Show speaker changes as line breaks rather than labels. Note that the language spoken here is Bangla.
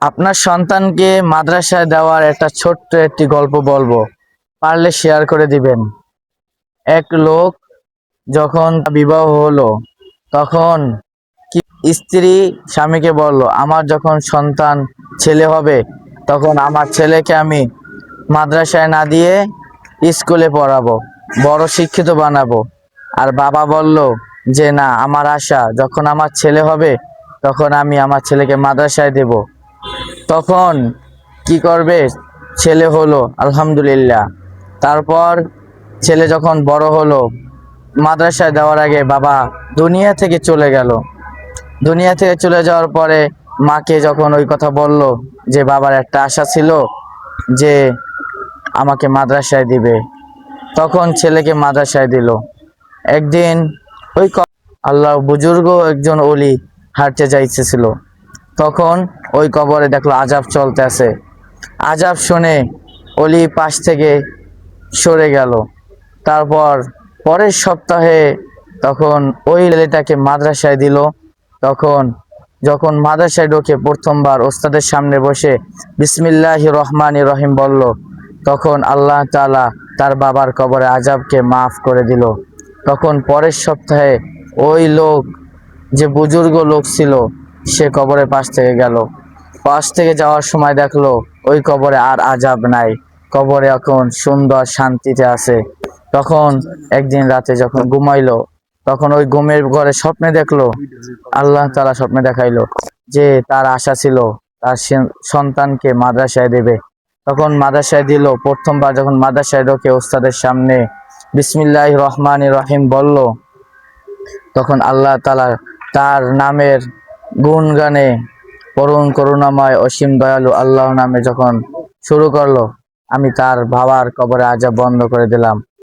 আপনার সন্তানকে মাদ্রাসায় দেওয়ার একটা ছোট্ট একটি গল্প বলবো, পারলে শেয়ার করে দিবেন। এক লোক যখন বিবাহ হলো, তখন কি স্ত্রী স্বামীকে বলল, আমার যখন সন্তান ছেলে হবে তখন আমার ছেলেকে আমি মাদ্রাসায় না দিয়ে স্কুলে পড়াবো, বড় শিক্ষিত বানাবো। আর বাবা বলল যে না, আমার আশা যখন আমার ছেলে হবে তখন আমি আমার ছেলেকে মাদ্রাসায় দেব। তখন কি করবে, ছেলে হলো আলহামদুলিল্লাহ। তারপর ছেলে যখন বড় হলো, মাদ্রাসায় দেওয়ার আগে বাবা দুনিয়া থেকে চলে গেল। দুনিয়া থেকে চলে যাওয়ার পরে মাকে যখন ওই কথা বলল যে বাবার একটা আশা ছিল যে আমাকে মাদ্রাসায় দিবে, তখন ছেলেকে মাদ্রাসায় দিল। একদিন ওই আল্লাহ বুজুর্গ একজন ওলি হাঁটতে যাইতেছিল, তখন ওই কবরে দেখলো আজাব চলতে আছে। আজাব শুনে অলি পাশ থেকে সরে গেল। তারপর পরের সপ্তাহে তখন ওই ছেলেটাকে মাদ্রাসায় দিল। তখন যখন মাদ্রাসায় ঢোকে, প্রথমবার ওস্তাদের সামনে বসে বিসমিল্লাহির রহমানির রহিম বলল, তখন আল্লাহ তাআলা তার বাবার কবরে আজাবকে মাফ করে দিল। তখন পরের সপ্তাহে ওই লোক, যে বুজুর্গ লোক ছিল, সে কবরের পাশ থেকে গেল। পাশ থেকে যাওয়ার সময় দেখলো ওই কবরে আর আজাব নাই, কবরে এখন সুন্দর শান্তিতে আছে। তখন একদিন রাতে যখন ঘুমাইলো, তখন ওই ঘুমের ঘরে স্বপ্নে দেখলো, আল্লাহ তাআলা স্বপ্নে দেখাইলো যে তার আশা ছিল তার সন্তানকে মাদ্রাসায় দেবে। তখন মাদ্রাসায় দিল। প্রথমবার যখন মাদ্রাসায় ঢোকে, ওস্তাদের সামনে বিসমিল্লাহির রহমানির রহিম বলল, তখন আল্লাহ তাআলা তার নামের গুণগানে পরম করুণাময় অসীম দয়ালু আল্লাহ নামে যখন শুরু করলো, আমি তার বাবার কবরে আজাব বন্ধ করে দিলাম।